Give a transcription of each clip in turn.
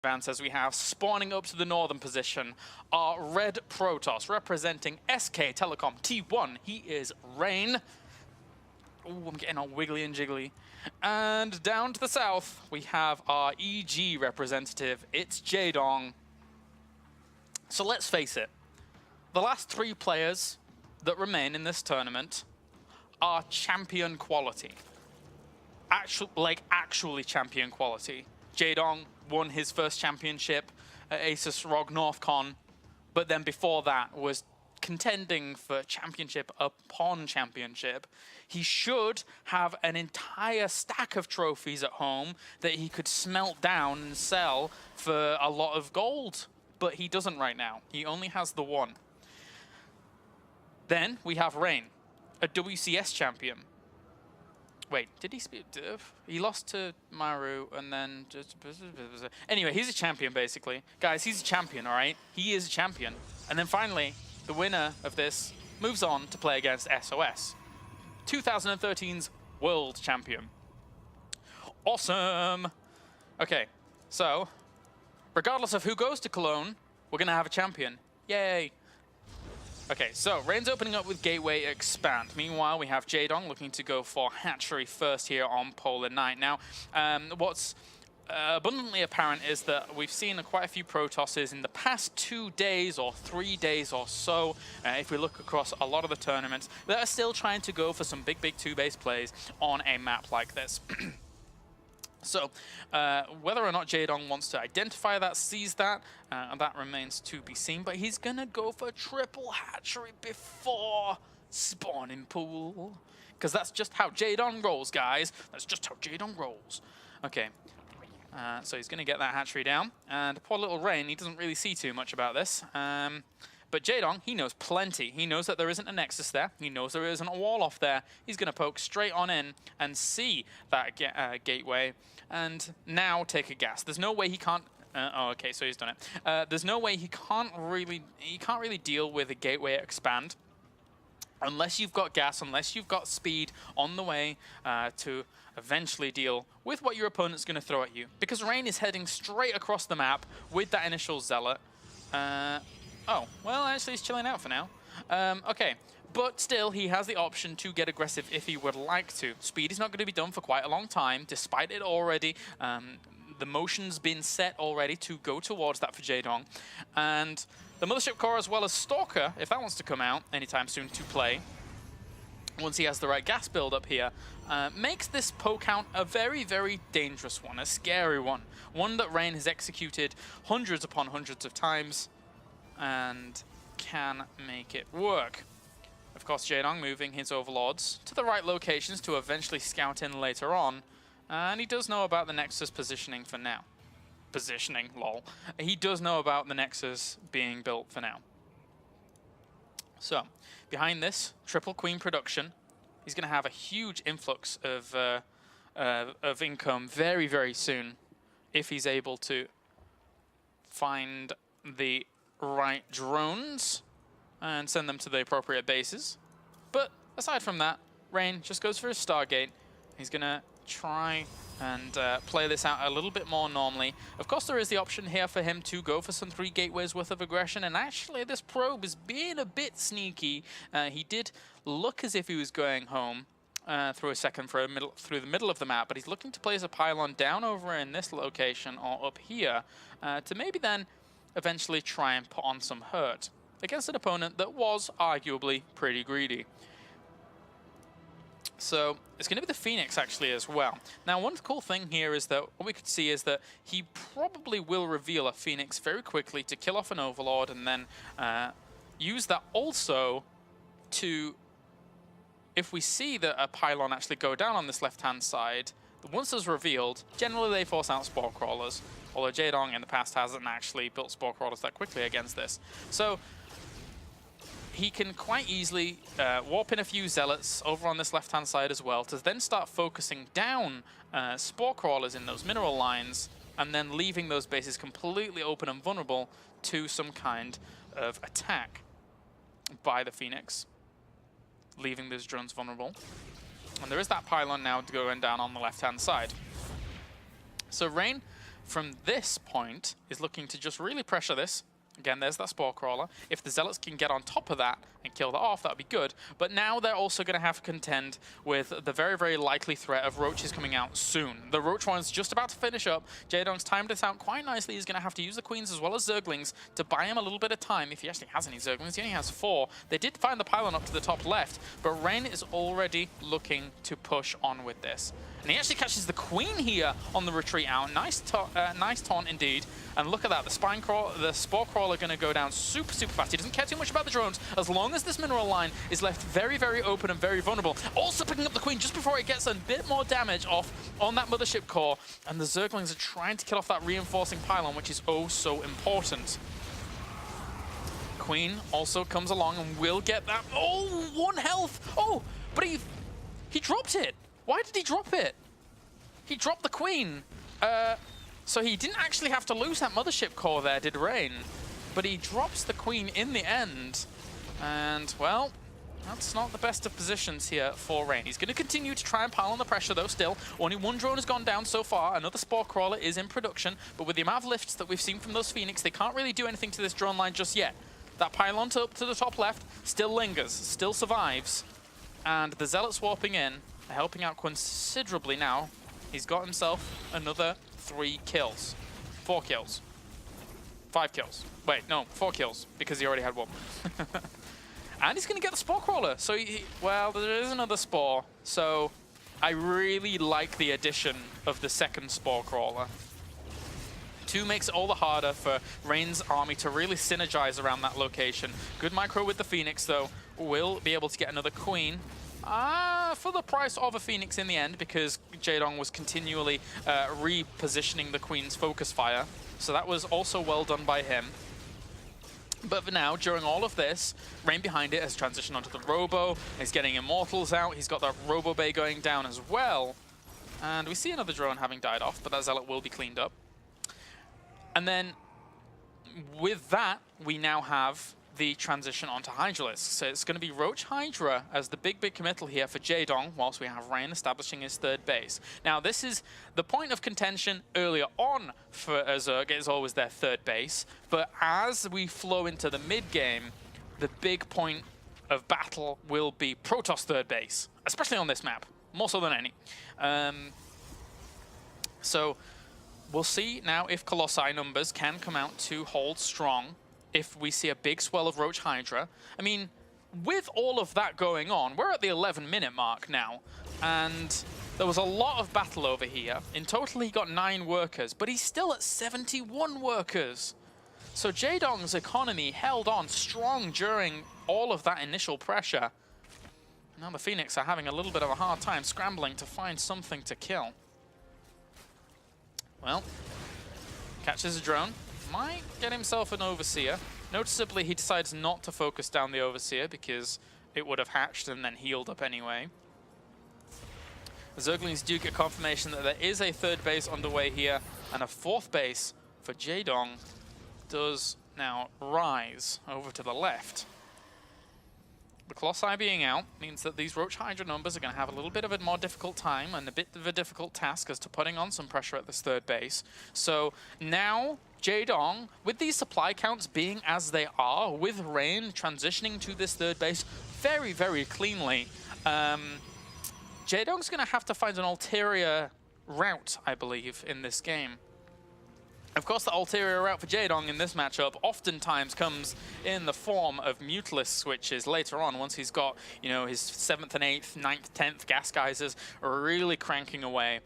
advance as we have spawning up to the northern position our red Protoss representing SK Telecom T1. He is Rain. Ooh, I'm getting all wiggly and jiggly. And down to the south, we have our EG representative. It's Jaedong. So let's face it, the last 3 players that remain in this tournament are champion quality. Actually champion quality. Jaedong won his first championship at Asus ROG NorthCon, but then before that was contending for championship upon championship. He should have an entire stack of trophies at home that he could smelt down and sell for a lot of gold, but he doesn't right now. He only has the one. Then we have Rain, a WCS champion. Wait, did he speak? He lost to Maru and then just... Anyway, he's a champion, basically. Guys, he's a champion, all right? He is a champion. And then finally, the winner of this moves on to play against SOS, 2013's world champion. Awesome! Okay, so, regardless of who goes to Cologne, we're going to have a champion. Yay! Okay, so Rain's opening up with Gateway Expand. Meanwhile, we have Jaedong looking to go for Hatchery first here on Polar Night. Now, what's abundantly apparent is that we've seen quite a few Protosses in the past 2 days or 3 days or so, if we look across a lot of the tournaments, that are still trying to go for some big 2-base plays on a map like this. So, whether or not Jaedong wants to identify that, sees that, that remains to be seen. But he's going to go for triple hatchery before spawning pool. Because that's just how Jaedong rolls, guys. That's just how Jaedong rolls. Okay, so he's going to get that hatchery down. And poor little Rain, he doesn't really see too much about this. But Jaedong, he knows plenty. He knows that there isn't a Nexus there. He knows there isn't a wall off there. He's going to poke straight on in and see that gateway and now take a gas. There's no way he can't... oh, okay, so he's done it. There's no way he can't really deal with a gateway expand unless you've got gas, unless you've got speed on the way to eventually deal with what your opponent's going to throw at you. Because Rain is heading straight across the map with that initial Zealot. Oh, well, actually, he's chilling out for now. Okay, but still, he has the option to get aggressive if he would like to. Speed is not going to be done for quite a long time, despite it already. The motion's been set already to go towards that for Jaedong. And the Mothership Core, as well as Stalker, if that wants to come out anytime soon to play, once he has the right gas build up here, makes this poke count a very dangerous one, a scary one. One that Rain has executed hundreds upon hundreds of times and can make it work. Of course, Jaedong moving his overlords to the right locations to eventually scout in later on, and he does know about the Nexus positioning for now. Positioning, lol. He does know about the Nexus being built for now. So, behind this, Triple Queen production, he's going to have a huge influx of income very soon if he's able to find the right drones and send them to the appropriate bases. But aside from that, Rain just goes for his Stargate. He's going to try and play this out a little bit more normally. Of course, there is the option here for him to go for some 3 gateways worth of aggression, and actually this probe is being a bit sneaky. He did look as if he was going home through the middle of the map, but he's looking to place a pylon down over in this location or up here to maybe then eventually try and put on some hurt against an opponent that was arguably pretty greedy. So it's going to be the Phoenix actually as well. Now, one cool thing here is that what we could see is that he probably will reveal a Phoenix very quickly to kill off an Overlord and then use that also to, if we see that a pylon actually go down on this left-hand side, once it's revealed, generally they force out Spore Crawlers, although Jaedong in the past hasn't actually built Spore Crawlers that quickly against this. So he can quite easily warp in a few Zealots over on this left-hand side as well to then start focusing down Spore Crawlers in those mineral lines and then leaving those bases completely open and vulnerable to some kind of attack by the Phoenix, leaving those drones vulnerable. And there is that pylon now going down on the left-hand side. So Rain from this point is looking to just really pressure this. Again, there's that Spore Crawler. If the Zealots can get on top of that and kill that off, that would be good. But now they're also going to have to contend with the very, very likely threat of Roaches coming out soon. The Roach one's just about to finish up. Jaedong's timed this out quite nicely. He's going to have to use the Queens as well as Zerglings to buy him a little bit of time, if he actually has any Zerglings. He only has 4. They did find the pylon up to the top left, but Rain is already looking to push on with this. And he actually catches the Queen here on the retreat out. Nice taunt indeed. And look at that, the Spore Crawler going to go down super, super fast. He doesn't care too much about the drones, as long as this mineral line is left very, very open and very vulnerable. Also picking up the Queen just before it gets a bit more damage off on that Mothership core. And the Zerglings are trying to kill off that reinforcing pylon, which is oh so important. Queen also comes along and will get that. Oh, 1 health. Oh, but he dropped it. Why did he drop it? He dropped the Queen. So he didn't actually have to lose that Mothership core there, did Rain. But he drops the Queen in the end. And, well, that's not the best of positions here for Rain. He's going to continue to try and pile on the pressure, though, still. Only 1 drone has gone down so far. Another Spore Crawler is in production. But with the amount of lifts that we've seen from those Phoenix, they can't really do anything to this drone line just yet. That pylon up to the top left still lingers, still survives. And the Zealots warping in, helping out considerably now. He's got himself another 3 kills. 4 kills. 5 kills. Wait, no, 4 kills, because he already had 1. And he's going to get the Spore Crawler. So, well, there is another Spore. So, I really like the addition of the second Spore Crawler. 2 makes it all the harder for Rain's army to really synergize around that location. Good micro with the Phoenix, though. Will be able to get another Queen. For the price of a Phoenix in the end, because Jaedong was continually repositioning the Queen's focus fire. So that was also well done by him. But for now, during all of this, Rain behind it has transitioned onto the Robo. He's getting Immortals out. He's got that Robo Bay going down as well. And we see another drone having died off, but that Zealot will be cleaned up. And then with that, we now have the transition onto Hydralisk. So it's going to be Roach Hydra as the big committal here for Jaedong, whilst we have Rain establishing his 3rd base. Now, this is the point of contention earlier on for Zerg. It is always their 3rd base. But as we flow into the mid-game, the big point of battle will be Protoss 3rd base, especially on this map, more so than any. So we'll see now if Colossi numbers can come out to hold strong. If we see a big swell of Roach Hydra. I mean, with all of that going on, we're at the 11-minute mark now, and there was a lot of battle over here. In total, he got 9 workers, but he's still at 71 workers. So Jaedong's economy held on strong during all of that initial pressure. Now the Phoenix are having a little bit of a hard time scrambling to find something to kill. Well, catches a drone. Might get himself an Overseer. Noticeably, he decides not to focus down the Overseer because it would have hatched and then healed up anyway. The Zerglings do get confirmation that there is a 3rd base underway here, and a 4th base for Jaedong does now rise over to the left. The Colossi being out means that these Roach Hydra numbers are going to have a little bit of a more difficult time and a bit of a difficult task as to putting on some pressure at this 3rd base. So now Jaedong, with these supply counts being as they are, with Rain transitioning to this 3rd base very, very cleanly, Jaedong's going to have to find an ulterior route, I believe, in this game. Of course, the ulterior route for Jaedong in this matchup oftentimes comes in the form of Mutalisk switches later on, once he's got, you know, his 7th and 8th, 9th, 10th gas geysers really cranking away.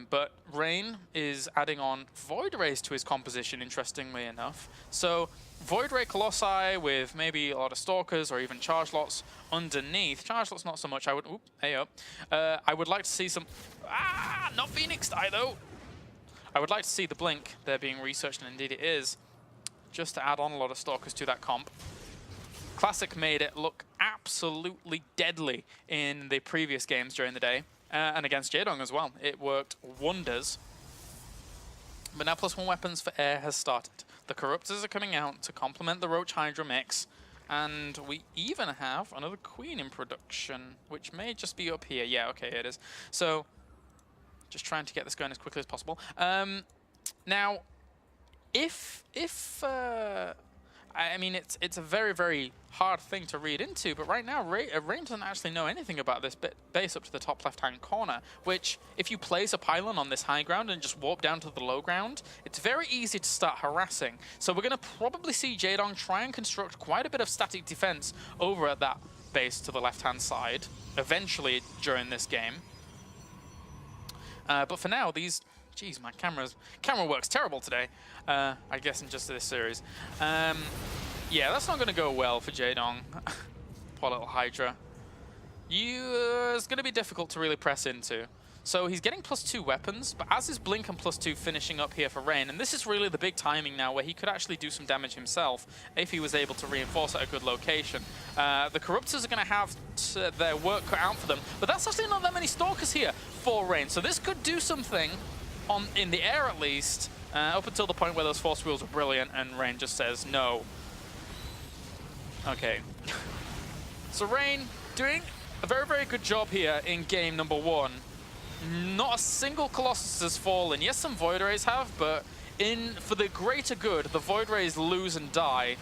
But Rain is adding on Void Rays to his composition, interestingly enough. So Void Ray Colossi with maybe a lot of Stalkers or even Charge Lots underneath. Charge Lots not so much. I would like to see some... not Phoenix die though! I would like to see the Blink there being researched, and indeed it is, just to add on a lot of Stalkers to that comp. Classic made it look absolutely deadly in the previous games during the day, and against Jaedong as well. It worked wonders. But now +1 weapons for air has started. The Corruptors are coming out to complement the Roach Hydra mix, and we even have another Queen in production, which may just be up here. Yeah, okay, it is. So, just trying to get this going as quickly as possible. Now, I mean, it's a very, very hard thing to read into, but right now, Rain doesn't actually know anything about this base up to the top left-hand corner, which, if you place a pylon on this high ground and just warp down to the low ground, it's very easy to start harassing. So we're going to probably see Jaedong try and construct quite a bit of static defense over at that base to the left-hand side, eventually during this game. But for now, these... Jeez, my camera works terrible today. I guess in just this series. Yeah, that's not going to go well for Jaedong. Poor little Hydra. It's going to be difficult to really press into. So he's getting +2 weapons, but as is Blink and +2 finishing up here for Rain, and this is really the big timing now where he could actually do some damage himself if he was able to reinforce at a good location. The Corruptors are going to have their work cut out for them, but that's actually not that many Stalkers here for Rain, so this could do something in the air at least, up until the point where those force wheels are brilliant and Rain just says no. Okay. So Rain doing a very, very good job here in game number 1. Not a single Colossus has fallen. Yes, some Void Rays have, but for the greater good, the Void Rays lose and die